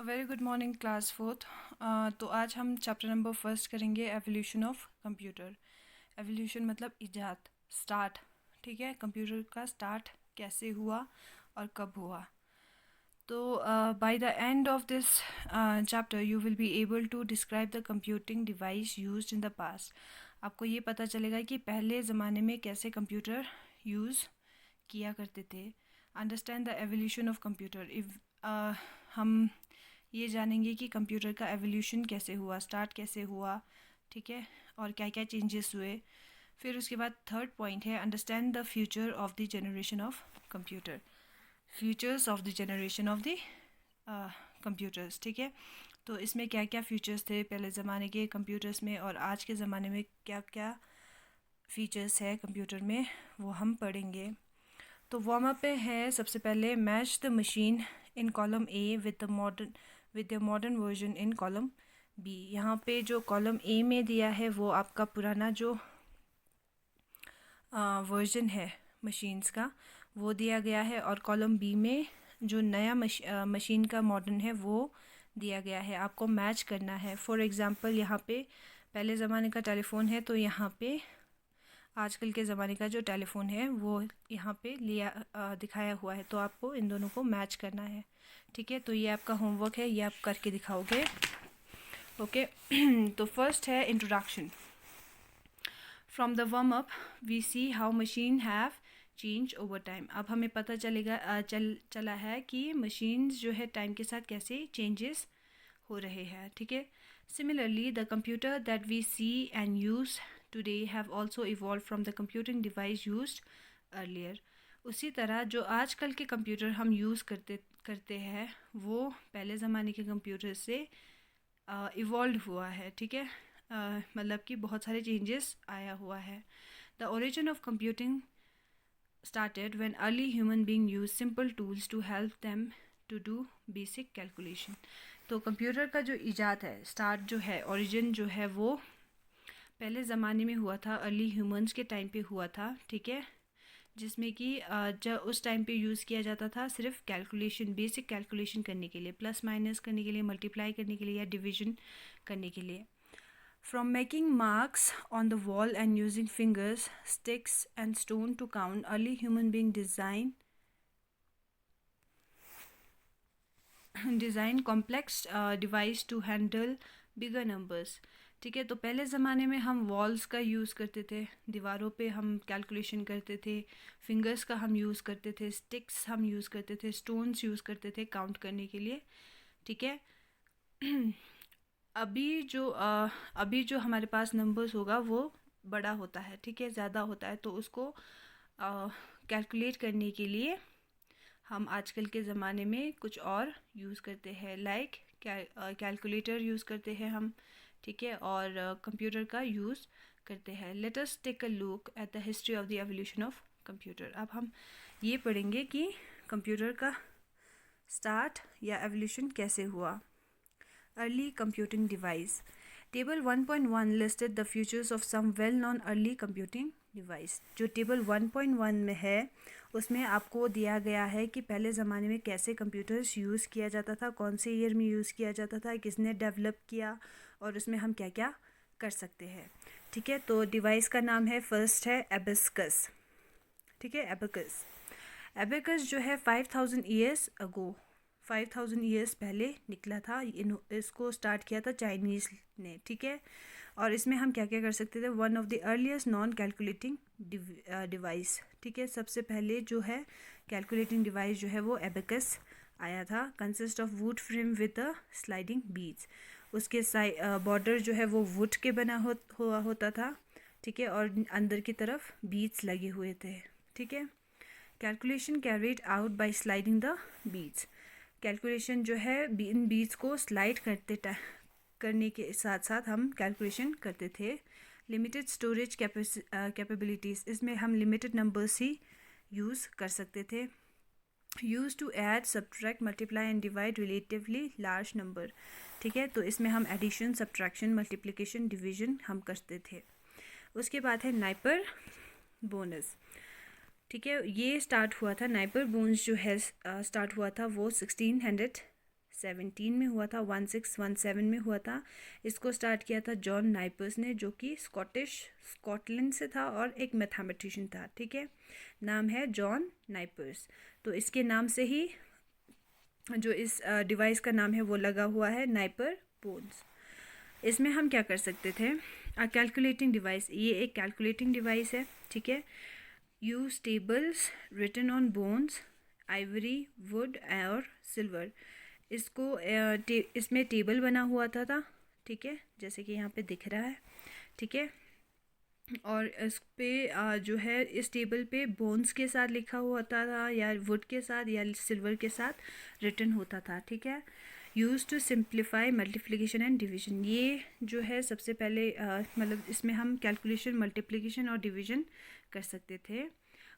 Very good morning class fourth. तो आज हम चैप्टर नंबर फर्स्ट करेंगे एवोल्यूशन ऑफ कंप्यूटर। एवोल्यूशन मतलब इजाद, स्टार्ट। ठीक है, कंप्यूटर का स्टार्ट कैसे हुआ और कब हुआ। तो by the end of this chapter you will be able to describe the computing device used in the past. आपको ये पता चलेगा कि पहले ज़माने में कैसे कंप्यूटर यूज़ किया करते थे। Understand the evolution of computer. If हम ये जानेंगे कि कंप्यूटर का एवोल्यूशन कैसे हुआ, स्टार्ट कैसे हुआ, ठीक है, और क्या क्या चेंजेस हुए। फिर उसके बाद थर्ड पॉइंट है understand the future of the generation of computer. Futures of the generation of the computers. ठीक है, तो इसमें क्या क्या फीचर्स थे पहले ज़माने के कंप्यूटर्स में और आज के ज़माने में क्या क्या फीचर्स है कंप्यूटर में, वो हम पढ़ेंगे। तो वार्म अप पे है सबसे पहले match the machine in column A with the modern version in column B. यहाँ पे जो कॉलम ए में दिया है वो आपका पुराना जो वर्जन है मशीन्स का वो दिया गया है, और कॉलम बी में जो नया मशीन का मॉडर्न है वो दिया गया है। आपको मैच करना है। फॉर एग्ज़ाम्पल यहाँ पे पहले ज़माने का टेलीफ़ोन है, तो यहाँ पे आजकल के ज़माने का जो टेलीफ़ोन है वो यहाँ पे दिखाया हुआ है, तो आपको इन दोनों को मैच करना है। ठीक है, तो ये आपका होमवर्क है, ये आप करके दिखाओगे। ओके तो फर्स्ट है introduction. From the warm up we see how machine have change over time. अब हमें पता चला है कि मशीन्स जो है टाइम के साथ कैसे चेंजेस हो रहे हैं। ठीक है, similarly the computer that we see and use today have also evolve from the computing device used earlier. उसी तरह जो आजकल के कंप्यूटर हम यूज़ करते हैं वो पहले ज़माने के कंप्यूटर से इवॉल्व हुआ है। ठीक है, मतलब कि बहुत सारे चेंजेस आया हुआ है। The origin of computing started when early human being used simple tools to help them to do basic calculation। तो कंप्यूटर का जो इजाद है, स्टार्ट जो है, ओरिजिन जो है वो पहले ज़माने में हुआ था, अर्ली ह्यूमंस के टाइम पे हुआ था। ठीक है, जिसमें कि जब उस टाइम पे यूज़ किया जाता था सिर्फ कैलकुलेशन, बेसिक कैलकुलेशन करने के लिए, प्लस माइनस करने के लिए, मल्टीप्लाई करने के लिए या डिवीजन करने के लिए। From making marks on the wall and using fingers, sticks and stone to count, early human being design complex device to handle bigger numbers। ठीक है, तो पहले ज़माने में हम वॉल्स का यूज़ करते थे, दीवारों पे हम कैलकुलेशन करते थे, फिंगर्स का हम यूज़ करते थे, स्टिक्स हम यूज़ करते थे, स्टोन्स यूज़ करते थे काउंट करने के लिए। ठीक है अभी जो हमारे पास नंबर्स होगा वो बड़ा होता है। ठीक है, ज़्यादा होता है, तो उसको कैलकुलेट करने के लिए हम आजकल के ज़माने में कुछ और यूज़ करते हैं, लाइक कैलकुलेटर यूज़ करते हैं हम। ठीक है, और कंप्यूटर का यूज़ करते हैं। Let us take a look at the history of the evolution of computer. अब हम ये पढ़ेंगे कि कंप्यूटर का स्टार्ट या एवोल्यूशन कैसे हुआ। Early computing device. Table 1.1 listed the features of some well-known early computing device। जो टेबल 1.1 में है उसमें आपको दिया गया है कि पहले ज़माने में कैसे कंप्यूटर्स यूज़ किया जाता था, कौन से ईयर में यूज़ किया जाता था, किसने डेवलप किया, और उसमें हम क्या क्या कर सकते हैं। ठीक है, तो डिवाइस का नाम है, फर्स्ट है एबेकस। ठीक है, एबेकस। एबेकस जो है 5000 ईयर्स अगो, 5000 ईयर्स पहले निकला था। इसको स्टार्ट किया था चाइनीज़ ने। ठीक है, और इसमें हम क्या क्या कर सकते थे, one of the earliest non calculating device. ठीक है, सबसे पहले जो है कैलकुलेटिंग डिवाइस जो है वो एबेकस आया था। Consist of would frame with a sliding beads. उसके बॉर्डर जो है वो वुड के बना हुआ होता था। ठीक है, और अंदर की तरफ बीड्स लगे हुए थे। ठीक है, calculation carried out by sliding the beads. Calculation जो है इन बीड्स को स्लाइड करने के साथ साथ हम कैलकुलेशन करते थे। लिमिटेड स्टोरेज कैपेबिलिटीज़, इसमें हम लिमिटेड नंबर्स ही यूज़ कर सकते थे। Used to add, subtract, multiply and divide relatively large number. ठीक है, तो इसमें हम एडिशन, सब्ट्रैक्शन, मल्टीप्लिकेशन, डिवीजन हम करते थे। उसके बाद है नाइपर बोनस। ठीक है, ये स्टार्ट हुआ था, नाइपर बोन्स जो है स्टार्ट हुआ था वो 1600 1617 में हुआ था, 1617 में हुआ था। इसको स्टार्ट किया था जॉन नाइपर्स ने, जो कि स्कॉटलैंड से था और एक मैथमेटिशियन था, ठीक है। नाम है जॉन नाइपर्स। तो इसके नाम से ही जो इस डिवाइस का नाम है वो लगा हुआ है, नाइपर बोन्स। इसमें हम क्या कर सकते थे, कैलकुलेटिंग डिवाइस, ये एक कैलकुलेटिंग डिवाइस है, ठीक है। Use tables written on bones, ivory, wood और सिल्वर। इसको इसमें टेबल बना हुआ था, ठीक है, जैसे कि यहाँ पे दिख रहा है, ठीक है। और इस पे जो है इस टेबल पे बोन्स के साथ लिखा हुआ था या वुड के साथ या सिल्वर के साथ रिटन होता था, ठीक है। Used to simplify multiplication and division, ये जो है सबसे पहले मतलब इसमें हम कैलकुलेशन, मल्टीप्लिकेशन और डिवीजन कर सकते थे।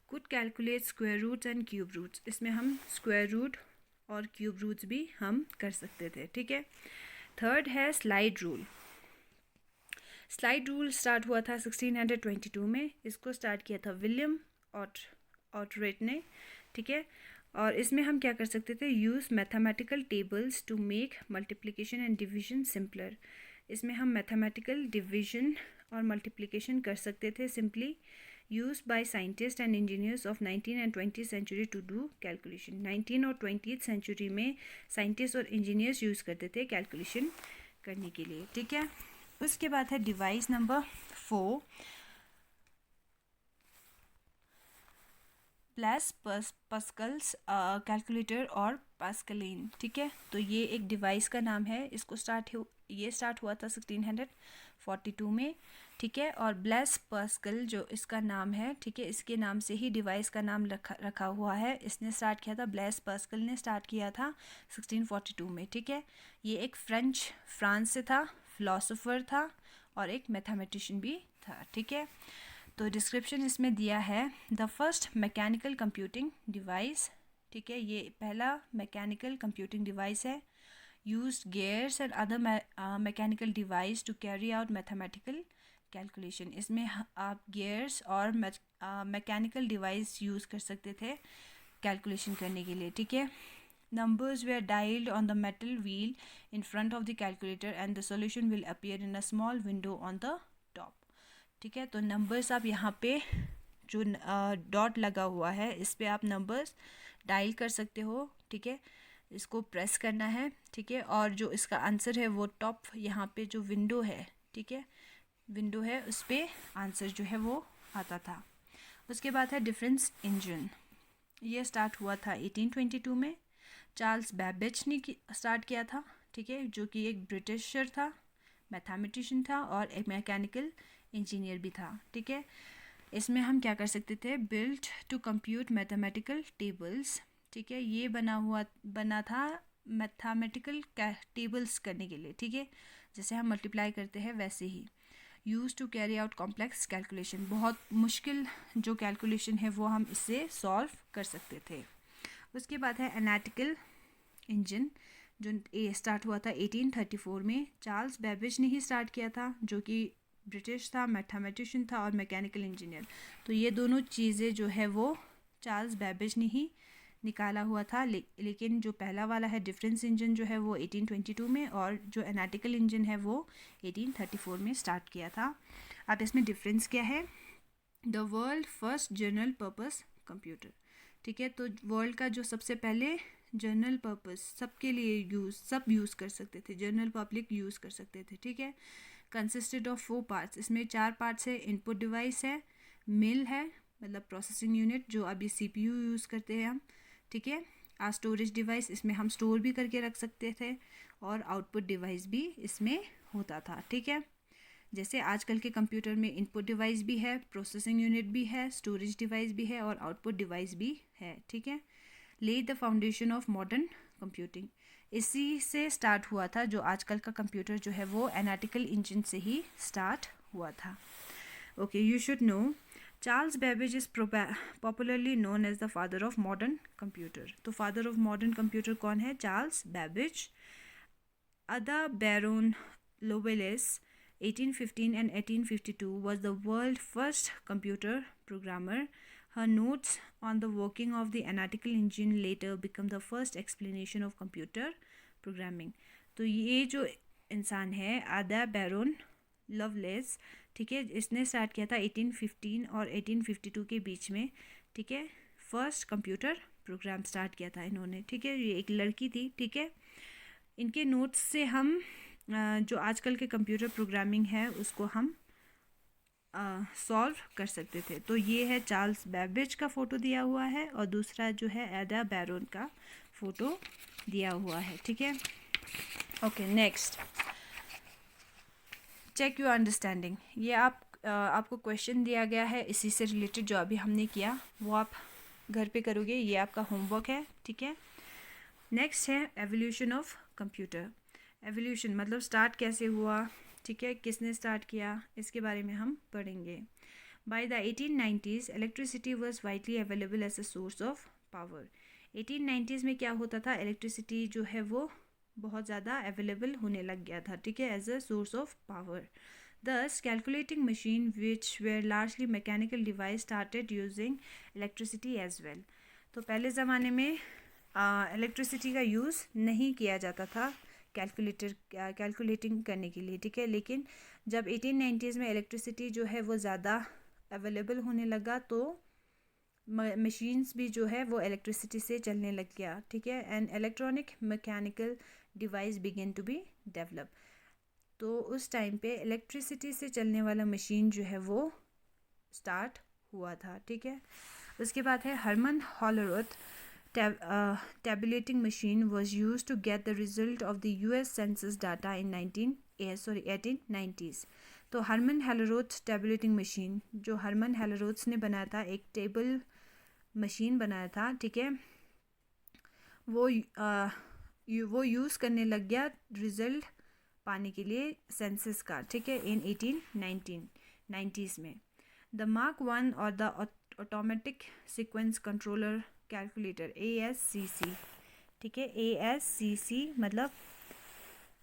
Could calculate square roots and cube roots, इसमें हम स्क्वायर रूट और क्यूब रूट्स भी हम कर सकते थे, ठीक है। थर्ड है slide rule. Slide rule start हुआ था 1622 में। इसको स्टार्ट किया था विलियम ऑटरेट ने, ठीक है। और इसमें हम क्या कर सकते थे, use mathematical tables to make multiplication and division simpler. इसमें हम मैथमेटिकल डिवीजन और मल्टीप्लिकेशन कर सकते थे simply. Use by scientist and engineers of 19 and 20 century to do calculation. 19 और 20th सेंचुरी में साइंटिस्ट और इंजीनियर्स यूज़ करते थे कैलकुलेशन करने के लिए, ठीक है। उसके बाद है device number 4, Blaise Pascal's calculator और पास्कलिन, ठीक है। तो ये एक डिवाइस का नाम है। इसको स्टार्ट हुआ था 1642 में, ठीक है। और ब्लेस पास्कल जो इसका नाम है, ठीक है, इसके नाम से ही डिवाइस का नाम रखा हुआ है। इसने स्टार्ट किया था, ब्लेस पास्कल ने स्टार्ट किया था 1642 में, ठीक है। ये एक फ्रांस से था, फिलोसोफर था और एक मैथमेटिशियन भी था, ठीक है। तो डिस्क्रिप्शन इसमें दिया है, the first mechanical computing device, ठीक है। ये पहला मैकेनिकल कंप्यूटिंग डिवाइस है। Used gears and other mechanical device to carry out mathematical calculation. इसमें आप गियर्स और मैकेनिकल डिवाइस यूज़ कर सकते थे कैलकुलेशन करने के लिए, ठीक है। Numbers were dialed on the metal wheel in front of the calculator and the solution will appear in a small window on the top, ठीक है। तो नंबर्स आप यहाँ पे जो डॉट लगा हुआ है, इस पे आप नंबर्स डायल कर सकते हो, ठीक है। इसको प्रेस करना है, ठीक है। और जो इसका आंसर है वो टॉप यहाँ पे जो विंडो है, ठीक है, विंडो है, उस पर आंसर जो है वो आता था। उसके बाद है डिफरेंस इंजन। ये स्टार्ट हुआ था 1822 में। चार्ल्स बैबेज ने स्टार्ट किया था, ठीक है, जो कि एक ब्रिटिशर था, मैथमेटिशियन था और एक मैकेनिकल इंजीनियर भी था, ठीक है। इसमें हम क्या कर सकते थे, built to compute mathematical tables, ठीक है। ये बना था मैथमेटिकल टेबल्स करने के लिए, ठीक है, जैसे हम मल्टीप्लाई करते हैं वैसे ही। Use to carry out complex calculation, बहुत मुश्किल जो कैलकुलेशन है वो हम इससे सॉल्व कर सकते थे। उसके बाद है एनालिटिकल इंजन, जो स्टार्ट हुआ था 1834 में। चार्ल्स बैबेज ने ही स्टार्ट किया था, जो कि ब्रिटिश था, मैथमेटिशियन था और मैकेनिकल इंजीनियर। तो ये दोनों चीज़ें जो है वो चार्ल्स बैबेज ने ही निकाला हुआ था। लेकिन जो पहला वाला है डिफरेंस इंजन जो है वो 1822 में, और जो एनालिटिकल इंजन है वो 1834 में स्टार्ट किया था। अब इसमें डिफरेंस क्या है, the world first general purpose computer, ठीक है। तो वर्ल्ड का जो सबसे पहले जनरल पर्पस, सबके लिए सब यूज़ कर सकते थे, जनरल पब्लिक यूज़ कर सकते थे, ठीक है। कंसिस्टेड ऑफ 4 पार्ट्स, इसमें 4 पार्ट्स है। इनपुट डिवाइस है, मिल है मतलब प्रोसेसिंग यूनिट जो अभी CPU यूज़ करते हैं हम, ठीक है। स्टोरेज डिवाइस, इसमें हम स्टोर भी करके रख सकते थे, और आउटपुट डिवाइस भी इसमें होता था, ठीक है। जैसे आजकल के कंप्यूटर में इनपुट डिवाइस भी है, प्रोसेसिंग यूनिट भी है, स्टोरेज डिवाइस भी है और आउटपुट डिवाइस भी है, ठीक है। ले the foundation of modern computing, इसी से स्टार्ट हुआ था। जो आजकल का कंप्यूटर जो है वो एनालिटिकल इंजन से ही स्टार्ट हुआ था। Okay, you should know Charles Babbage is popularly known as the father of modern computer. तो फादर ऑफ मॉडर्न कंप्यूटर कौन है, Charles Babbage. Ada Byron Lovelace 1815 and 1852 was the world's first computer programmer. Her notes on the working of the analytical engine later became the first explanation of computer programming. तो ये जो इंसान है आदा Baron loveless, ठीक है, इसने start किया था 1815 और 1852 के बीच में, ठीक है। फर्स्ट कंप्यूटर प्रोग्राम स्टार्ट किया था इन्होंने, ठीक है। ये एक लड़की थी, ठीक है। इनके नोट्स से हम जो आजकल के कंप्यूटर प्रोग्रामिंग है उसको हम सॉल्व कर सकते थे। तो ये है चार्ल्स बैबेज का फ़ोटो दिया हुआ है और दूसरा जो है एडा बैरोन का फ़ोटो दिया हुआ है, ठीक है। Okay, next, check your understanding. ये आपको क्वेश्चन दिया गया है इसी से रिलेटेड जो अभी हमने किया वो आप घर पे करोगे, ये आपका होमवर्क है, ठीक है। नेक्स्ट है एवोल्यूशन ऑफ कंप्यूटर। एवोल्यूशन मतलब स्टार्ट कैसे हुआ, ठीक है, किसने स्टार्ट किया, इसके बारे में हम पढ़ेंगे। By the 1890s electricity was widely available as a source of power. 1890s में क्या होता था, इलेक्ट्रिसिटी जो है वो बहुत ज़्यादा अवेलेबल होने लग गया था, ठीक है, as a source of power. Thus, calculating machine which were largely mechanical device started using electricity as well. तो पहले ज़माने में इलेक्ट्रिसिटी का यूज़ नहीं किया जाता था कैलकुलेटिंग करने के लिए, ठीक है। लेकिन जब 1890s में इलेक्ट्रिसिटी जो है वो ज़्यादा अवेलेबल होने लगा तो मशीन्स भी जो है वो इलेक्ट्रिसिटी से चलने लग गया, ठीक है। And electronic mechanical device begin to be develop. तो उस टाइम पे इलेक्ट्रिसिटी से चलने वाला मशीन जो है वो स्टार्ट हुआ था, ठीक है। उसके बाद है Harman हॉलरोथ tabulating machine was used to get the result of the US census data in 1890s। तो हरमन हेलरोथ टेबुलेटिंग मशीन, जो हरमन हेलरोथ ने बनाया था, एक टेबल मशीन बनाया था, ठीक है, वो यूज़ करने लग गया रिजल्ट पाने के लिए सेंसस का, ठीक है, इन 1890s में। द मार्क 1 और the automatic sequence controller calculator ASCC, ठीक है, ASCC मतलब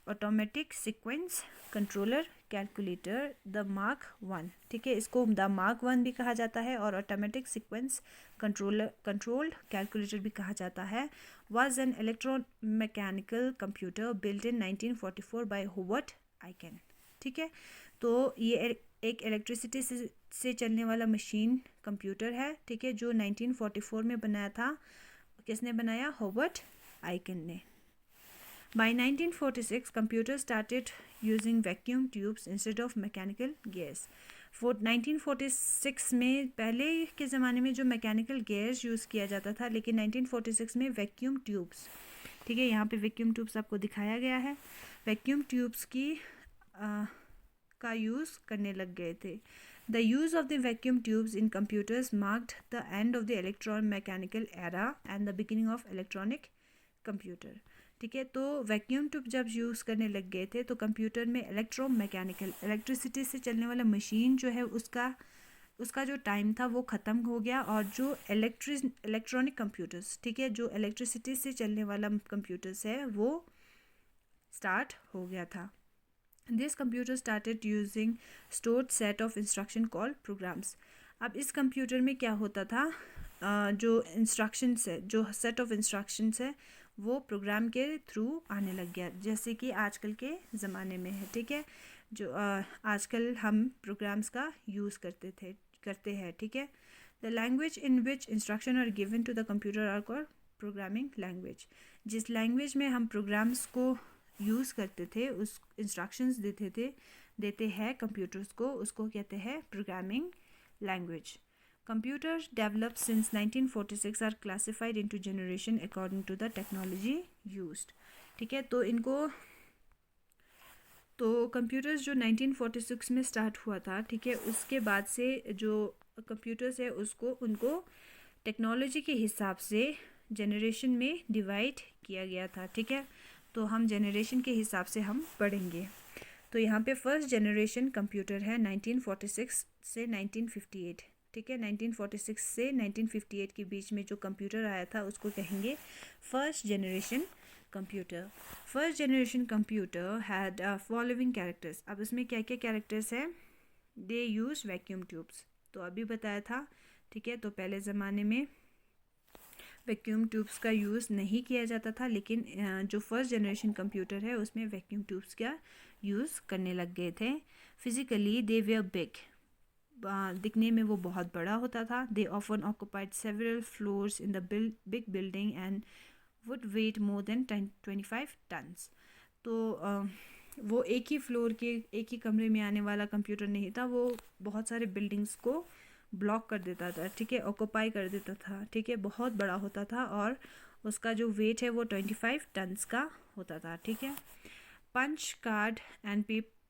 automatic sequence controller calculator, the mark 1, ठीक है, इसको द मार्क 1 भी कहा जाता है और ऑटोमेटिक सीक्वेंस कंट्रोल्ड कैलकुलेटर भी कहा जाता है। Was an electromechanical computer built in 1944 by Howard Aiken, ठीक है। तो ये एक इलेक्ट्रिसिटी से चलने वाला मशीन कंप्यूटर है, ठीक है, जो 1944 में बनाया था। किसने बनाया, होवर्ट आइकन ने। By 1946 computer started using vacuum tubes instead of mechanical gears. 1946 में, पहले के ज़माने में जो मैकेनिकल गेयर्स यूज़ किया जाता था, लेकिन 1946 में वैक्यूम ट्यूब्स, ठीक है, यहाँ पे वैक्यूम ट्यूब्स आपको दिखाया गया है, वैक्यूम ट्यूब्स का यूज़ करने लग गए थे। The use of the vacuum tubes in computers marked the end of the electron mechanical era and the beginning of electronic computer, ठीक है। तो वैक्यूम ट्यूब जब यूज़ करने लग गए थे तो कंप्यूटर में इलेक्ट्रोमैकेनिकल, इलेक्ट्रिसिटी से चलने वाला मशीन जो है उसका जो टाइम था वो ख़त्म हो गया, और जो इलेक्ट्रॉनिक कंप्यूटर्स, ठीक है, जो इलेक्ट्रिसिटी से चलने वाला कंप्यूटर्स है वो स्टार्ट हो गया था। This computer started using stored set of instruction called programs. अब इस कंप्यूटर में क्या होता था, जो इंस्ट्रक्शंस है, जो सेट ऑफ इंस्ट्रक्शंस है वो प्रोग्राम के थ्रू आने लग गया, जैसे कि आजकल के ज़माने में है, ठीक है, जो आजकल हम प्रोग्राम्स का यूज़ करते हैं, ठीक है। The language in which instruction are given to the computer are called programming language. जिस लैंग्वेज में हम प्रोग्राम्स को यूज़ करते थे, उस इंस्ट्रक्शंस देते हैं कंप्यूटर्स को, उसको कहते हैं programming language. Computers developed since 1946 are classified into generation according to the technology used, ठीक है। तो कंप्यूटर्स जो 1946 में स्टार्ट हुआ था, ठीक है, उसके बाद से जो कंप्यूटर्स है उनको टेक्नोलॉजी के हिसाब से जनरेशन में डिवाइड किया गया था, ठीक है। तो हम जनरेशन के हिसाब से हम पढ़ेंगे। तो यहाँ पे फर्स्ट जनरेशन कंप्यूटर है 1946 से 1958, ठीक है। 1946 से 1958 के बीच में जो कंप्यूटर आया था उसको कहेंगे first generation computer. First generation computer had following characters. अब इसमें क्या क्या कैरेक्टर्स है, दे यूज वैक्यूम ट्यूब्स, तो अभी बताया था, ठीक है। तो पहले ज़माने में वैक्यूम ट्यूब्स का यूज़ नहीं किया जाता था, लेकिन जो फर्स्ट जनरेशन कंप्यूटर है उसमें वैक्यूम ट्यूब्स का यूज़ करने लग गए थे। फिज़िकली दे वेयर बिग, दिखने में वो बहुत बड़ा होता था। They often occupied several floors in the big building and would weight more than 25 tons. तो वो एक ही फ्लोर के एक ही कमरे में आने वाला कंप्यूटर नहीं था, वो बहुत सारे बिल्डिंग्स को ब्लॉक कर देता था, ठीक है, ऑक्यूपाई कर देता था, ठीक है, बहुत बड़ा होता था और उसका जो वेट है वो 25 टन्स का होता था, ठीक है। Punch card and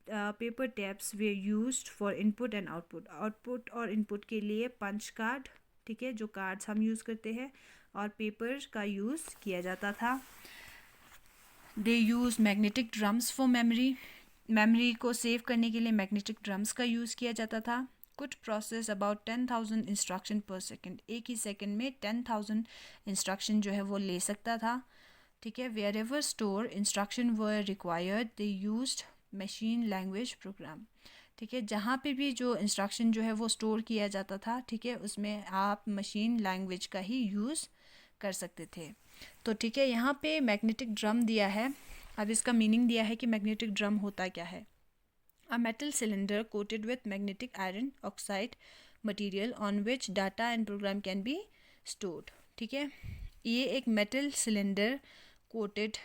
paper tapes were used for input and output और इनपुट के लिए पंच कार्ड, ठीक है, जो कार्ड्स हम यूज़ करते हैं, और पेपर का यूज़ किया जाता था। They use magnetic drums for memory को सेव करने के लिए मैग्नेटिक ड्रम्स का यूज़ किया जाता था। कुड प्रोसेस अबाउट 10,000 इंस्ट्रक्शन पर सेकेंड, एक ही सेकेंड में 10,000 इंस्ट्रक्शन जो है वो ले सकता था, ठीक है। Wherever store instruction were required they used machine language program, ठीक है, जहाँ पे भी जो इंस्ट्रक्शन जो है वो स्टोर किया जाता था, ठीक है, उसमें आप मशीन लैंग्वेज का ही यूज़ कर सकते थे। तो ठीक है, यहाँ पे मैग्नेटिक ड्रम दिया है। अब इसका मीनिंग दिया है कि मैग्नेटिक ड्रम होता क्या है। A metal cylinder coated with magnetic iron oxide material on which data and program can be stored, ठीक है। ये एक मेटल सिलेंडर कोटेड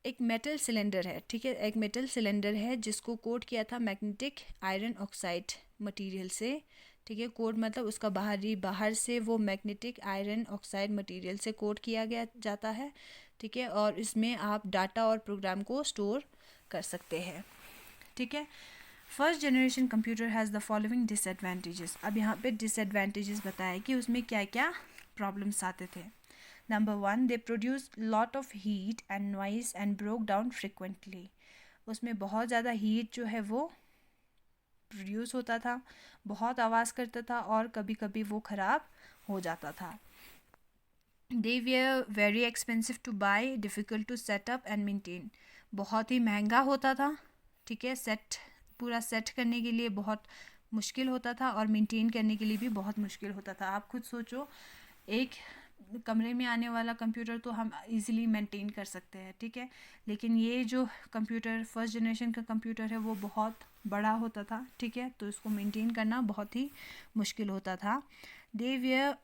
एक मेटल सिलेंडर है, ठीक है, एक मेटल सिलेंडर है जिसको कोट किया था मैग्नेटिक आयरन ऑक्साइड मटेरियल से, ठीक है। कोट मतलब उसका बाहर से वो मैग्नेटिक आयरन ऑक्साइड मटेरियल से कोट किया गया जाता है, ठीक है, और इसमें आप डाटा और प्रोग्राम को स्टोर कर सकते हैं, ठीक है। First generation computer has the following disadvantages. अब यहाँ पे डिसएडवांटेजेस बताया कि उसमें क्या क्या प्रॉब्लम्स आते थे। Number 1, they produced lot of heat and noise and broke down frequently. उसमें बहुत ज़्यादा हीट जो है वो प्रोड्यूस होता था, बहुत आवाज़ करता था और कभी कभी वो ख़राब हो जाता था। They were very expensive to buy, difficult to set up and maintain. बहुत ही महंगा होता था, ठीक है, पूरा सेट करने के लिए बहुत मुश्किल होता था और मेंटेन करने के लिए भी बहुत मुश्किल होता था। आप खुद सोचो, एक कमरे में आने वाला कंप्यूटर तो हम इजीली मेंटेन कर सकते हैं, ठीक है, लेकिन ये जो कंप्यूटर फर्स्ट जनरेशन का कंप्यूटर है वो बहुत बड़ा होता था, ठीक है, तो इसको मेंटेन करना बहुत ही मुश्किल होता था। They were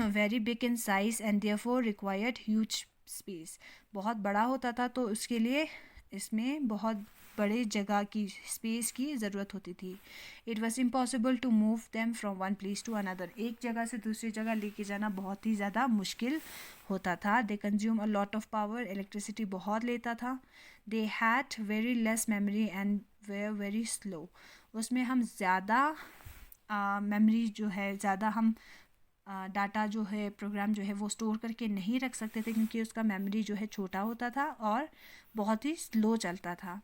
very big in size and therefore required huge space. बहुत बड़ा होता था तो उसके लिए इसमें बहुत बड़े जगह की स्पेस की ज़रूरत होती थी। It was impossible to move them from one place to another. एक जगह से दूसरी जगह लेके जाना बहुत ही ज़्यादा मुश्किल होता था। They consume a lot of power, electricity बहुत लेता था। They had very less memory and were very slow. उसमें हम ज़्यादा मेमोरी जो है, ज़्यादा हम डाटा जो है, प्रोग्राम जो है वो स्टोर करके नहीं रख सकते थे क्योंकि उसका मेमोरी जो है छोटा होता था और बहुत ही स्लो चलता था।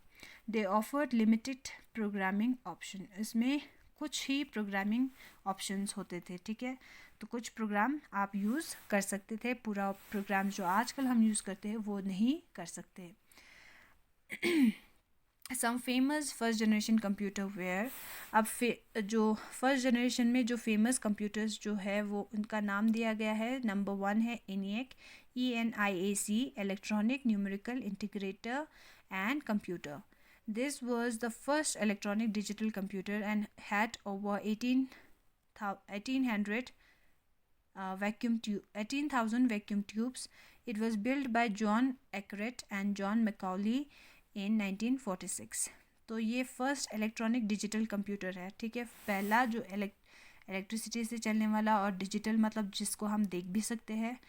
They offered limited programming option. इसमें कुछ ही प्रोग्रामिंग ऑप्शंस होते थे, ठीक है, तो कुछ प्रोग्राम आप यूज़ कर सकते थे, पूरा प्रोग्राम जो आजकल हम यूज़ करते हैं वो नहीं कर सकते। Some famous first generation computer were. अब जो फर्स्ट जनरेशन में जो फेमस कंप्यूटर्स जो है वो उनका नाम दिया गया है। नंबर 1 है ENIAC, ENIAC, electronic numerical integrator and computer. This was the first electronic digital computer and had over 18,000 vacuum tubes. It was built by John Eckert and John Macaulay in 1946. तो ये फर्स्ट इलेक्ट्रॉनिक डिजिटल कंप्यूटर है, ठीक है, पहला जो electricity से चलने वाला और डिजिटल मतलब जिसको हम देख भी सकते हैं,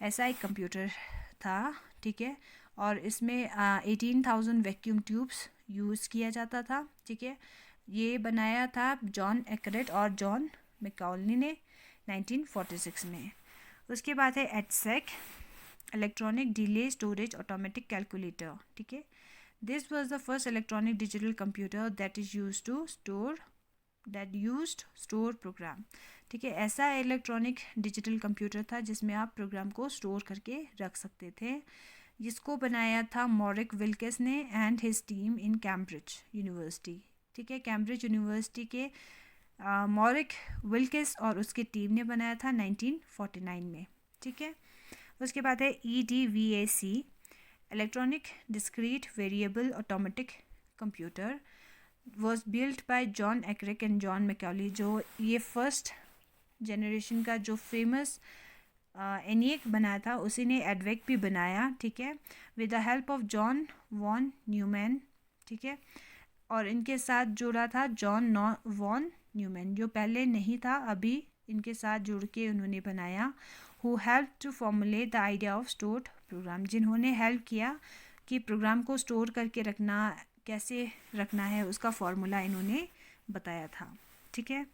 ऐसा एक कंप्यूटर था, ठीक है, और इसमें 18,000 वैक्यूम ट्यूब्स यूज़ किया जाता था, ठीक है। ये बनाया था जॉन एकरेट और जॉन मैकॉली ने 1946 में। उसके बाद है EDSEC, electronic delay storage automatic calculator, ठीक है। This was the first electronic digital computer that used store programme, ठीक है। ऐसा इलेक्ट्रॉनिक डिजिटल कंप्यूटर था जिसमें आप प्रोग्राम को स्टोर करके रख सकते थे, जिसको बनाया था मॉरिक विल्किस ने and his team in Cambridge university, ठीक है, कैम्ब्रिज यूनिवर्सिटी के मॉरिक विल्किस और उसकी टीम ने बनाया था 1949 में। ठीक है। उसके बाद है EDVAC, electronic discrete variable automatic computer, was build by John Eckert and John Mauchly. जो ये फर्स्ट जनरेशन का जो फेमस एनिएक बनाया था, उसी ने एडवेक भी बनाया, ठीक है, with the help of John von Neumann, ठीक है। और इनके साथ जुड़ा था जॉन वॉन न्यूमैन, जो पहले नहीं था, अभी इनके साथ जुड़ के उन्होंने बनाया। Who help to formulate the idea of stored program, जिन्होंने हेल्प किया कि प्रोग्राम को स्टोर करके रखना कैसे रखना है, उसका फॉर्मूला इन्होंने बताया था, ठीक है।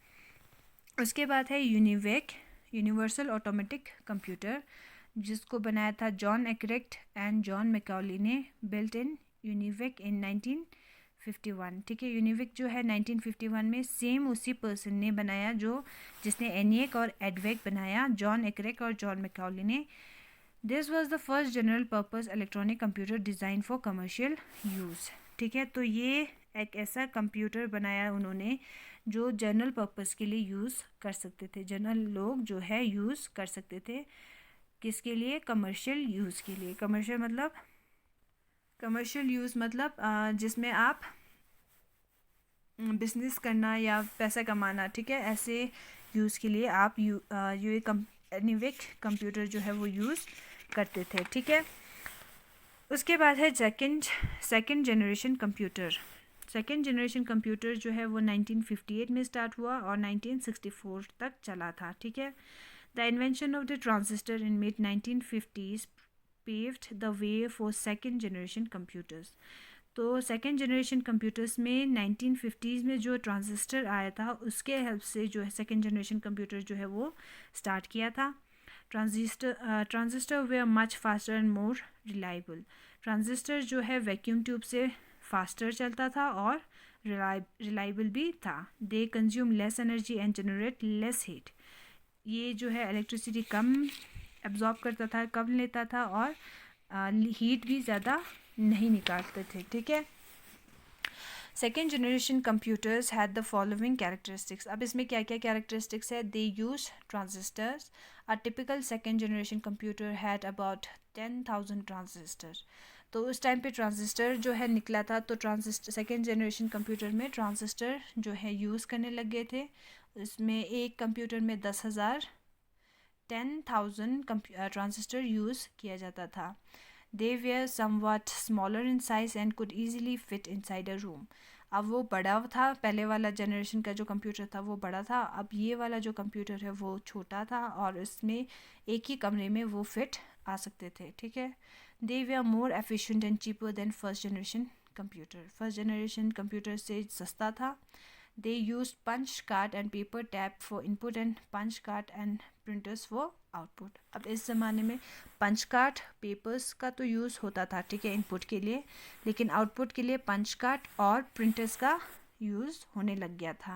उसके बाद है यूनिवेक, यूनिवर्सल ऑटोमेटिक कंप्यूटर, जिसको बनाया था जॉन एक्रिक एंड जॉन मैकॉली ने, बिल्ट इन यूनिवेक इन 1951, ठीक है। यूनिवेक जो है 1951 में सेम उसी पर्सन ने बनाया जो जिसने एनिएक और एडवेक बनाया, जॉन एक्रिक और जॉन मैकॉली ने। This was the first general purpose electronic computer design for commercial use, ठीक है। तो ये एक ऐसा कंप्यूटर बनाया उन्होंने जो जनरल पर्पस के लिए यूज़ कर सकते थे, जनरल लोग जो है यूज़ कर सकते थे, किसके लिए, कमर्शियल यूज़ के लिए। कमर्शियल यूज़ मतलब जिसमें आप बिजनेस करना या पैसा कमाना, ठीक है, ऐसे यूज़ के लिए आप एनिवेक कंप्यूटर जो है वो यूज़ करते थे, ठीक है। उसके बाद है second generation computer. Second generation computer जो है वो 1958 में स्टार्ट हुआ और 1964 तक चला था, ठीक है। The invention of the transistor in mid 1950s paved the way for second generation computers। तो सेकेंड जनरेशन कंप्यूटर्स में 1950s में जो ट्रांजिस्टर आया था, उसके हेल्प से जो है सेकेंड जनरेशन कंप्यूटर जो है वो स्टार्ट किया था। Transistor way much faster and more reliable. Transistor जो है वैक्यूम ट्यूब से फास्टर चलता था और रिलायबल भी था। They consume less energy and generate less heat. ये जो है इलेक्ट्रिसिटी कम एब्जॉर्ब करता था, कम लेता था और हीट भी ज़्यादा नहीं निकालते थे, ठीक है। Second generation computers had the following characteristics. अब इसमें क्या क्या कैरेक्टरिस्टिक्स है? They use transistors. A typical second generation computer had about 10,000 transistor. तो उस टाइम पे ट्रांजिस्टर जो है निकला था, तो ट्रांजिस्टर सेकेंड जनरेशन कंप्यूटर में ट्रांजिस्टर जो है यूज़ करने लग गए थे। इसमें एक कंप्यूटर में 10,000 ट्रांजिस्टर यूज़ किया जाता था। They were somewhat smaller in size and could easily fit inside a room। अब वो बड़ा था, पहले वाला जनरेशन का जो कंप्यूटर था वो बड़ा था, अब ये वाला जो कंप्यूटर है वो छोटा था और इसमें एक ही कमरे में वो फिट आ सकते थे, ठीक है। They were more efficient and cheaper than first generation computer। First generation computer से सस्ता था। They used punch card and paper tab for input and punch card and printers for output. अब इस ज़माने में पंच कार्ड पेपर्स का तो use होता था, ठीक है, इनपुट के लिए, लेकिन आउटपुट के लिए पंच कार्ड और प्रिंटर्स का यूज़ होने लग गया था।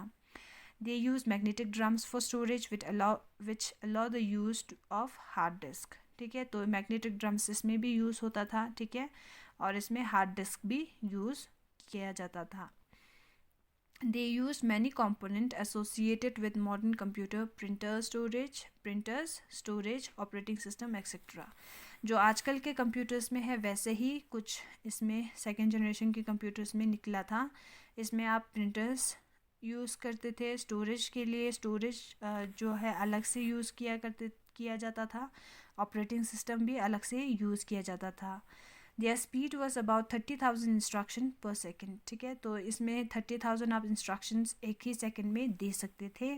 They use magnetic drums for storage which allow the use of hard disk, ठीक है। तो मैग्नेटिक ड्रम्स इसमें भी यूज़ होता था, ठीक है, और इसमें हार्ड डिस्क भी यूज़ किया जाता था। They used many components associated with modern computer, printers, storage, operating system, etc. जो आजकल के कंप्यूटर्स में है वैसे ही कुछ इसमें सेकेंड जनरेशन के कंप्यूटर्स में निकला था। इसमें आप प्रिंटर्स यूज़ करते थे, स्टोरेज के लिए स्टोरेज जो है अलग से यूज़ किया जाता था, ऑपरेटिंग सिस्टम भी अलग से यूज़ किया जाता था। Their speed was about 30,000 instruction पर सेकेंड, ठीक है। तो इसमें 30,000 आप इंस्ट्रक्शंस एक ही सेकेंड में दे सकते थे।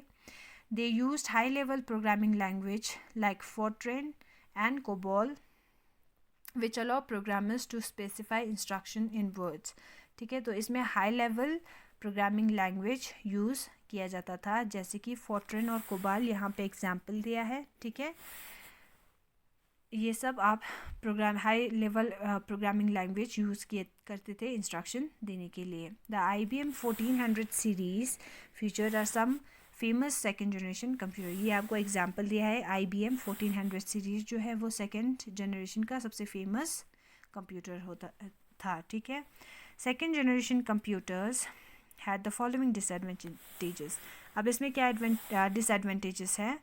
They use high level programming language like Fortran and COBOL which allow programmers to specify instruction in words, ठीक है। तो इसमें high level programming language use किया जाता था, जैसे कि फोर्ट्रेन और कोबाल यहाँ पे एग्जाम्पल दिया है, ठीक है। ये सब आप high level programming language use करते थे इंस्ट्रक्शन देने के लिए। The IBM 1400 series feature are some famous second generation computer. ये आपको एग्जांपल दिया है, IBM 1400 सीरीज़ जो है वो सेकेंड जनरेशन का सबसे फेमस कंप्यूटर होता था, ठीक है। Second generation computers had the following disadvantages. अब इसमें क्या डिसएडवांटेजेस है,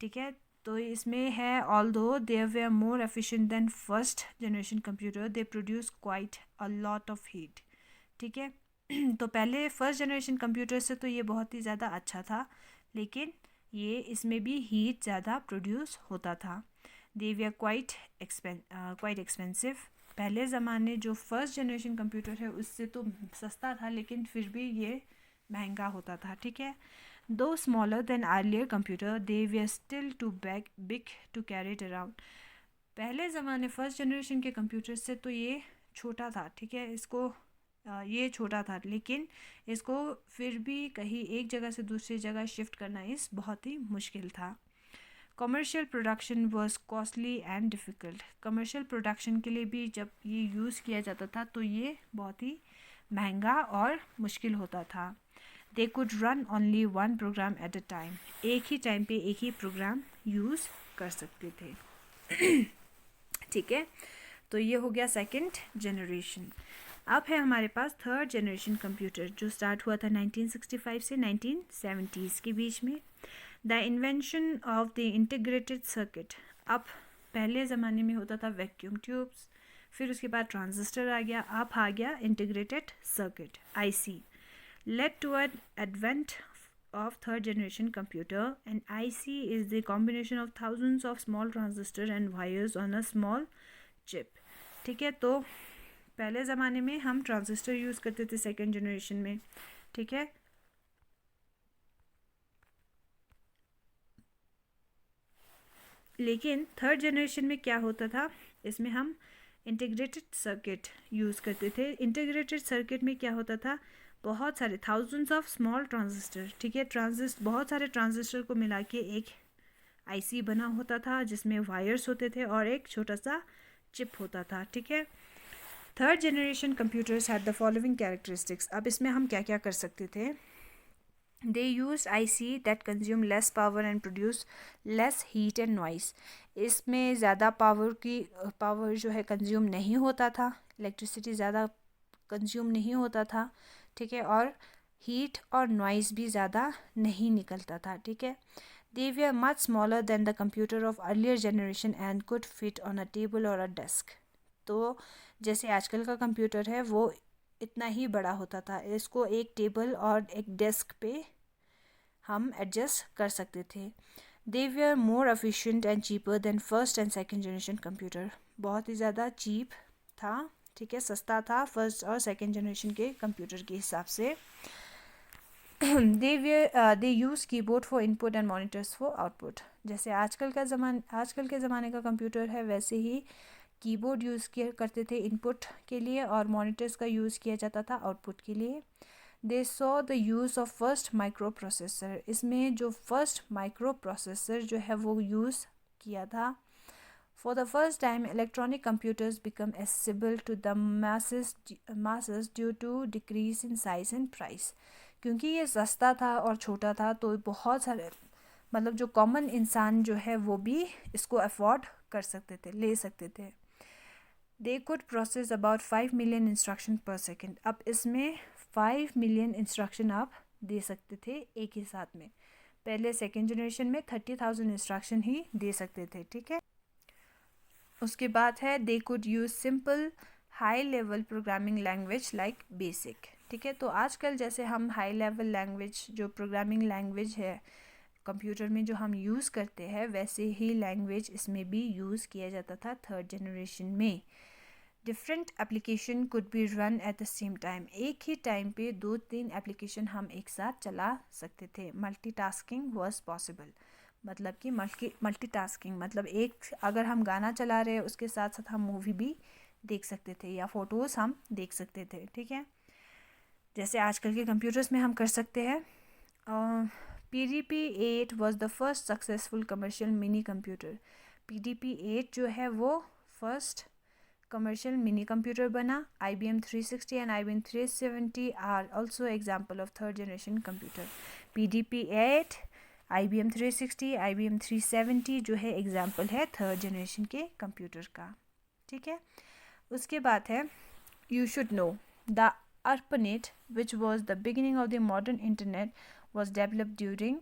ठीक है। तो इसमें है although they were more efficient then first generation computer they produce quite a lot of heat, ठीक है। तो पहले फर्स्ट जनरेशन कंप्यूटर से तो ये बहुत ही ज़्यादा अच्छा था, लेकिन ये इसमें भी हीट ज़्यादा प्रोड्यूस होता था। दे वे क्वाइट एक्सपेंसिव। पहले ज़माने जो फर्स्ट जनरेशन कंप्यूटर है उससे तो सस्ता था, लेकिन फिर भी ये महंगा होता था, ठीक है। Though smaller than earlier computer they were still too big to carry it around. पहले ज़माने फर्स्ट जनरेशन के कंप्यूटर से तो ये छोटा था, ठीक है, इसको ये छोटा था, लेकिन इसको फिर भी कहीं एक जगह से दूसरी जगह शिफ्ट करना इस बहुत ही मुश्किल था। Commercial production was costly and difficult. Commercial production के लिए भी जब ये यूज़ किया जाता था तो ये बहुत ही महंगा और मुश्किल होता था। They could run only one program at a time. एक ही टाइम पे एक ही प्रोग्राम यूज़ कर सकते थे। ठीक है, तो ये हो गया सेकंड जनरेशन। अब है हमारे पास थर्ड जनरेशन कंप्यूटर, जो स्टार्ट हुआ था 1965 से 1970s के बीच में। The invention of the integrated circuit. अब पहले ज़माने में होता था वैक्यूम ट्यूब्स, फिर उसके बाद ट्रांजिस्टर आ गया, अब आ गया integrated circuit IC। Led to an advent of third generation computer, and IC is the combination of thousands of small transistor and wires on a small chip, ठीक है। तो पहले ज़माने में हम ट्रांजिस्टर यूज़ करते थे सेकेंड जनरेशन में, ठीक है। लेकिन थर्ड जनरेशन में क्या होता था, इसमें हम इंटीग्रेटेड सर्किट यूज़ करते थे। इंटीग्रेटेड सर्किट में क्या होता था, बहुत सारे थाउजेंड्स ऑफ स्मॉल ट्रांजिस्टर, ठीक है, बहुत सारे ट्रांजिस्टर को मिला के एक IC बना होता था, जिसमें वायर्स होते थे और एक छोटा सा चिप होता था, ठीक है। Third generation computers had the following characteristics. अब इसमें हम क्या क्या कर सकते थे। They use IC that consume less power and produce less heat and noise. इसमें ज़्यादा पावर जो है कंज्यूम नहीं होता था, इलेक्ट्रिसिटी ज़्यादा कंज्यूम नहीं होता था, ठीक है, और हीट और नॉइस भी ज़्यादा नहीं निकलता था, ठीक है। They were much smaller than the computer of earlier generation and could fit on a table और अ डेस्क। तो जैसे आजकल का कंप्यूटर है वो इतना ही बड़ा होता था, इसको एक टेबल और एक डेस्क पे हम एडजस्ट कर सकते थे। They were more efficient and cheaper than first and second generation computer. बहुत ही ज़्यादा चीप था, ठीक है, सस्ता था फर्स्ट और सेकेंड जनरेशन के कंप्यूटर के हिसाब से। They use keyboard for input and monitors for output. जैसे आजकल के ज़माने का कंप्यूटर है, वैसे ही कीबोर्ड यूज़ करते थे इनपुट के लिए और मॉनिटर्स का यूज़ किया जाता था आउटपुट के लिए। They saw the use of first micro processor. इसमें जो फर्स्ट माइक्रो प्रोसेसर जो है वो यूज़ किया था। For the first time electronic computers become accessible to the masses due to decrease in size and price. क्योंकि ये सस्ता था और छोटा था, तो बहुत सारे मतलब जो कॉमन इंसान जो है वो भी इसको अफोर्ड कर सकते थे, ले सकते थे। They could process about 5 million instruction पर सेकेंड। अब इसमें 5 मिलियन इंस्ट्रक्शन आप दे सकते थे एक ही साथ में। पहले सेकेंड जनरेशन में 30,000 इंस्ट्रक्शन ही दे सकते थे, ठीक है। उसके बाद है they could use simple high level programming language like basic, ठीक है। तो आजकल जैसे हम हाई लेवल लैंग्वेज जो प्रोग्रामिंग लैंग्वेज है कंप्यूटर में जो हम यूज़ करते हैं, वैसे ही लैंग्वेज इसमें भी यूज़ किया जाता था थर्ड जनरेशन में। Different application could be run at the same time. एक ही टाइम पे 2-3 एप्लीकेशन हम एक साथ चला सकते थे। Multitasking was possible. मतलब कि मल्टीटास्किंग मतलब एक अगर हम गाना चला रहे हैं उसके साथ साथ हम मूवी भी देख सकते थे या फ़ोटोज़ हम देख सकते थे, ठीक है, जैसे आजकल के कंप्यूटर्स में हम कर सकते हैं। PDP-8 was the first successful commercial mini computer. PDP-8 जो है वो फर्स्ट कमर्शियल मिनी कंप्यूटर बना। IBM 360 and IBM 370 are also example of third generation computer. PDP-8, IBM 360, IBM 370 जो है एग्जाम्पल है थर्ड जनरेशन के कंप्यूटर का, ठीक है। उसके बाद है you should know the ARPANET, which was the beginning of the modern internet, was developed during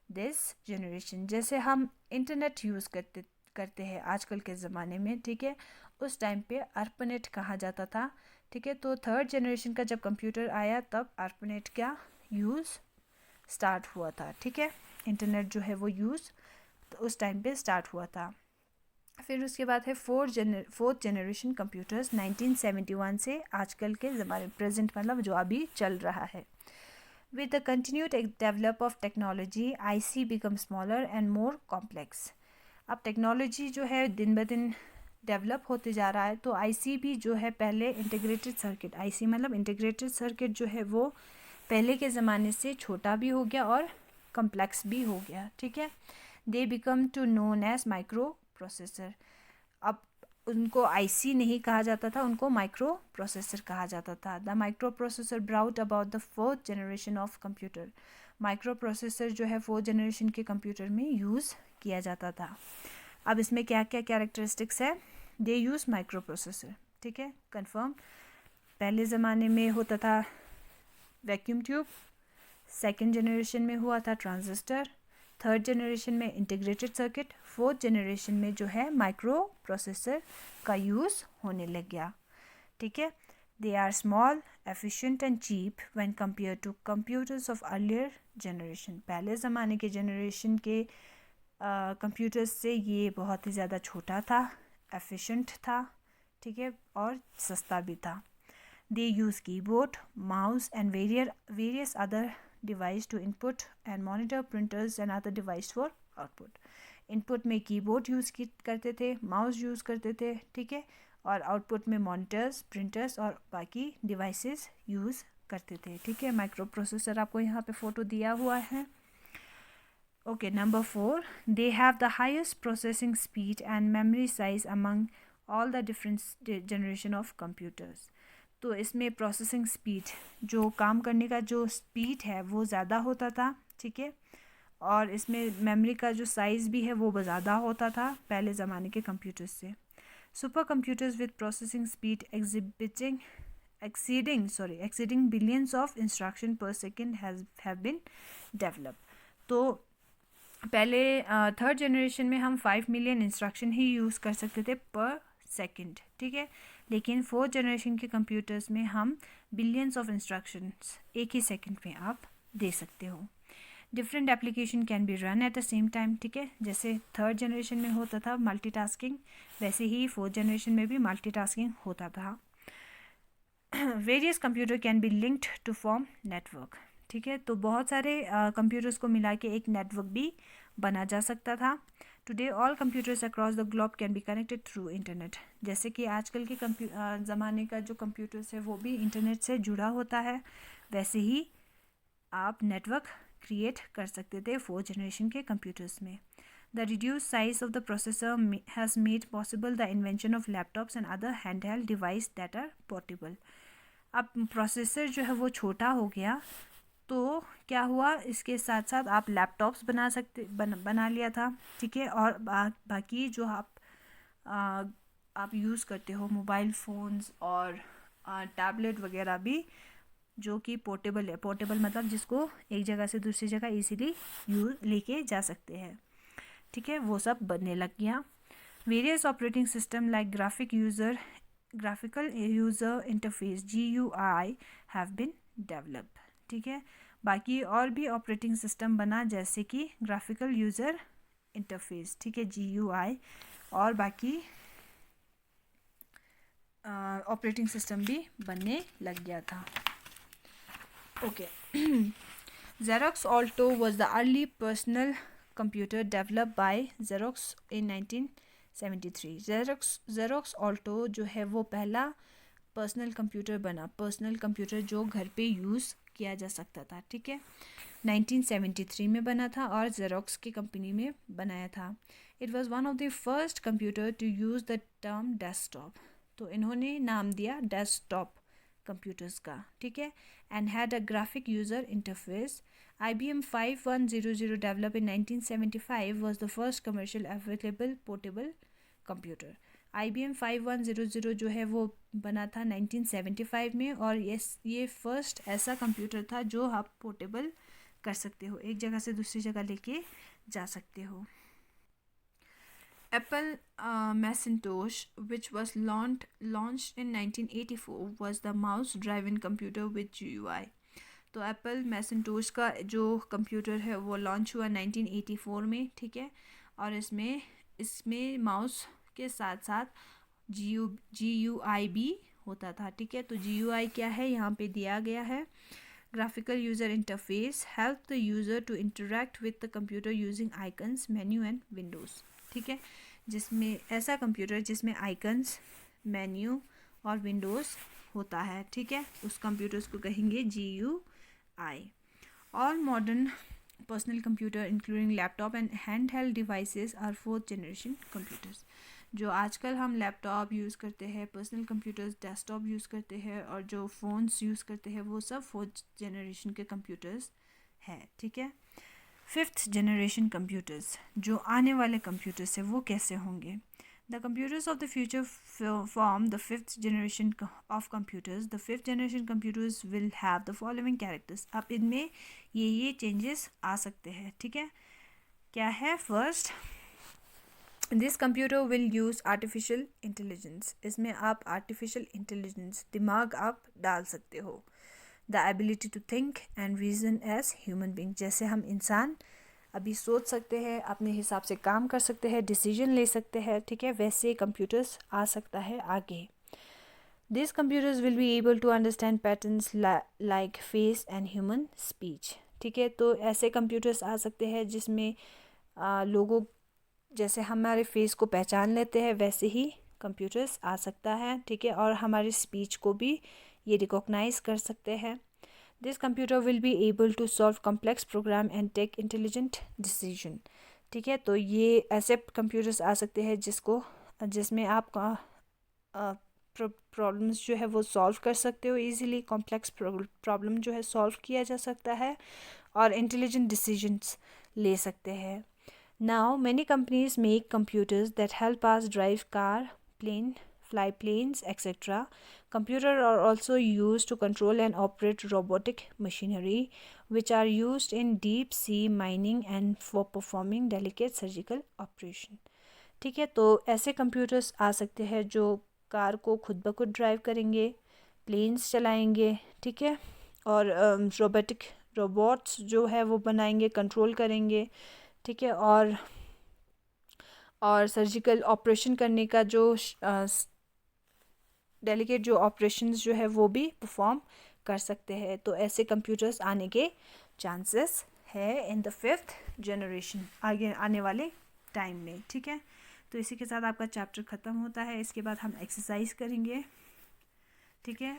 this generation. जैसे हम इंटरनेट यूज़ करते हैं आजकल के ज़माने में, ठीक है, उस टाइम पे ARPANET कहा जाता था, ठीक है। तो थर्ड जनरेशन का जब कंप्यूटर आया तब ARPANET का यूज़ स्टार्ट हुआ था, ठीक है। इंटरनेट जो है वो यूज़ तो उस टाइम पे स्टार्ट हुआ था। फिर उसके बाद है फोर्थ जनरेशन कंप्यूटर्स 1971 से आजकल के ज़माने प्रेजेंट, मतलब जो अभी चल रहा है। With the continued develop of technology IC become smaller and more complex. अब टेक्नोलॉजी जो है दिन ब दिन डेवलप होते जा रहा है, तो आईसी भी जो है पहले इंटीग्रेटेड सर्किट, आईसी मतलब इंटीग्रेटेड सर्किट जो है वो पहले के ज़माने से छोटा भी हो गया और कम्प्लेक्स भी हो गया, ठीक है। They become to known as micro processor. अब उनको आईसी नहीं कहा जाता था, उनको माइक्रो प्रोसेसर कहा जाता था। The micro processor brought about the fourth generation of computer. Micro processor जो है फोर्थ जनरेशन के कंप्यूटर में यूज़ किया जाता था। अब इसमें क्या क्या कैरेक्टरिस्टिक्स है, दे यूज़ माइक्रो प्रोसेसर, ठीक है, कंफर्म। पहले ज़माने में होता था वैक्यूम ट्यूब, सेकेंड जनरेशन में हुआ था ट्रांजिस्टर, थर्ड जनरेशन में इंटीग्रेटेड सर्किट, फोर्थ जनरेशन में जो है माइक्रो प्रोसेसर का यूज़ होने लग गया, ठीक है। They are small, efficient and cheap when compare to computers of earlier generation. पहले ज़माने के जनरेशन के कंप्यूटर्स से ये बहुत ही ज़्यादा छोटा था, एफिशिएंट था, ठीक है, और सस्ता भी था। They use keyboard, mouse and various other device to input and monitor printers and other device for output. Input में कीबोर्ड यूज़ करते थे, माउस यूज़ करते थे, ठीक है, और आउटपुट में मॉनिटर्स, प्रिंटर्स और बाकी डिवाइसेस यूज़ करते थे, ठीक है। माइक्रो प्रोसेसर आपको यहाँ पे फ़ोटो दिया हुआ है। Okay, number 4, they have the highest processing speed and memory size among all the different generation of computers. तो इसमें प्रोसेसिंग स्पीड, जो काम करने का जो स्पीड है वो ज़्यादा होता था, ठीक है, और इसमें मेमोरी का जो साइज़ भी है वो ज़्यादा होता था पहले ज़माने के कंप्यूटर्स से। Super computers with processing speed exceeding billions of instruction पर सेकेंड हैव बीन डेवलप। तो पहले थर्ड जनरेशन में हम 5 मिलियन इंस्ट्रक्शन ही यूज़ कर सकते थे पर सेकेंड, ठीक है, लेकिन फोर्थ जनरेशन के कंप्यूटर्स में हम बिलियंस ऑफ इंस्ट्रक्शंस एक ही सेकंड में आप दे सकते हो। Different application can be run at the same time, ठीक है, जैसे थर्ड जनरेशन में होता था मल्टीटास्किंग, वैसे ही फोर्थ जनरेशन में भी मल्टीटास्किंग होता था। Various computer can be linked to form network, ठीक है, तो बहुत सारे कंप्यूटर्स को मिला के एक नेटवर्क भी बना जा सकता था। Today all computers across the globe can be connected through internet. जैसे कि आजकल के ज़माने का जो कंप्यूटर्स है वो भी इंटरनेट से जुड़ा होता है, वैसे ही आप नेटवर्क क्रिएट कर सकते थे फोर्थ जनरेशन के कंप्यूटर्स में। The reduce size of the processor has made possible the invention of laptops and other handheld device that are portable. अब प्रोसेसर जो है वो छोटा हो गया, तो क्या हुआ, इसके साथ साथ आप लैपटॉप्स बना लिया था, ठीक है, और बाकी जो आप यूज़ करते हो मोबाइल फ़ोन्स और टैबलेट वगैरह भी, जो कि पोर्टेबल है। पोर्टेबल मतलब जिसको एक जगह से दूसरी जगह इजीली लेके जा सकते हैं, ठीक है, वो सब बनने लग गया। Various operating system like graphical user interface GUI have been develop, ठीक है। बाकी और भी ऑपरेटिंग सिस्टम बना, जैसे कि ग्राफिकल यूज़र इंटरफेस, ठीक है, GUI, और बाकी ऑपरेटिंग सिस्टम भी बनने लग गया था। Okay, Xerox Alto was the early personal computer developed by Xerox in 1973. Xerox Alto जो है वो पहला पर्सनल कंप्यूटर बना, पर्सनल कंप्यूटर जो घर पे यूज़ किया जा सकता था, ठीक है, 1973 में बना था और जेरोक्स की कंपनी में बनाया था। It was one of the first computer to use the term desktop, तो इन्होंने नाम दिया डेस्कटॉप कंप्यूटर्स का, ठीक है, and had a graphic user interface. IBM 5100 developed in 1975 was the first commercial available portable computer. IBM 5100 जो है वो बना था 1975 में, और ये फर्स्ट ऐसा कंप्यूटर था जो आप पोर्टेबल कर सकते हो, एक जगह से दूसरी जगह लेके जा सकते हो। Apple Macintosh, which was launched in 1984, was the mouse-driven computer with GUI. तो एप्पल मैसिंटोश का जो कंप्यूटर है वो लॉन्च हुआ 1984 में, ठीक है। और इसमें माउस के साथ साथ GUI भी होता था, ठीक है। तो GUI क्या है यहाँ पे दिया गया है, graphical user interface help the user to interact with the computer using icons, menu and windows, ठीक है। जिसमें ऐसा कंप्यूटर जिसमें आइकन्स, मेन्यू और विंडोज़ होता है, ठीक है, उस कंप्यूटर्स को कहेंगे GUI। All modern personal computer including laptop and hand held devices are 4th generation computers. जो आजकल हम लैपटॉप यूज़ करते हैं, पर्सनल कंप्यूटर्स, डेस्कटॉप यूज़ करते हैं और जो फ़ोन्स यूज़ करते हैं वो सब 4th जनरेशन के कंप्यूटर्स हैं, ठीक है। 5th जनरेशन कंप्यूटर्स, जो आने वाले कंप्यूटर्स हैं वो कैसे होंगे। The computers of the future form the 5th generation of computers. The 5th generation computers will have the following characters. अब इनमें ये चेंजेस आ सकते हैं, ठीक है। क्या है, first, this computer will use artificial intelligence. इसमें आप आर्टिफिशियल इंटेलिजेंस, दिमाग आप डाल सकते हो। The ability to think and reason as human being, जैसे हम इंसान अभी सोच सकते हैं, अपने हिसाब से काम कर सकते हैं, डिसीजन ले सकते हैं, ठीक है, वैसे कंप्यूटर्स आ सकता है आगे। This computers will be able to understand patterns like face and human speech, ठीक है। तो ऐसे कंप्यूटर्स आ सकते हैं जिसमें लोगों जैसे हमारे फेस को पहचान लेते हैं वैसे ही कंप्यूटर्स आ सकता है, ठीक है, और हमारी स्पीच को भी ये रिकॉग्नाइज कर सकते हैं। This computer will be able to solve complex program and take intelligent decision, ठीक है। तो ये ऐसे कंप्यूटर्स आ सकते हैं जिसमें आप प्रॉब्लम्स जो है वो सॉल्व कर सकते हो इजीली, कॉम्प्लेक्स प्रॉब्लम जो है सॉल्व किया जा सकता है और इंटेलिजेंट डिसीजंस ले सकते हैं। Now, many companies make computers that help us drive car, plane, fly planes, etc. Computers are also used to control and operate robotic machinery, which are used in deep sea mining and for performing delicate surgical operation. ठीक है, तो ऐसे computers आ सकते हैं जो car को खुद ब खुद ड्राइव करेंगे, प्लेन्स चलाएंगे, ठीक है, और रोबोट्स जो है वो बनाएंगे, कंट्रोल करेंगे, ठीक है, और सर्जिकल ऑपरेशन करने का जो डेलिकेट जो ऑपरेशंस जो है वो भी परफॉर्म कर सकते हैं। तो ऐसे कंप्यूटर्स आने के चांसेस है इन द 5th जनरेशन, आगे आने वाले टाइम में, ठीक है। तो इसी के साथ आपका चैप्टर ख़त्म होता है। इसके बाद हम एक्सरसाइज करेंगे, ठीक है।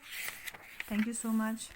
Thank you so much.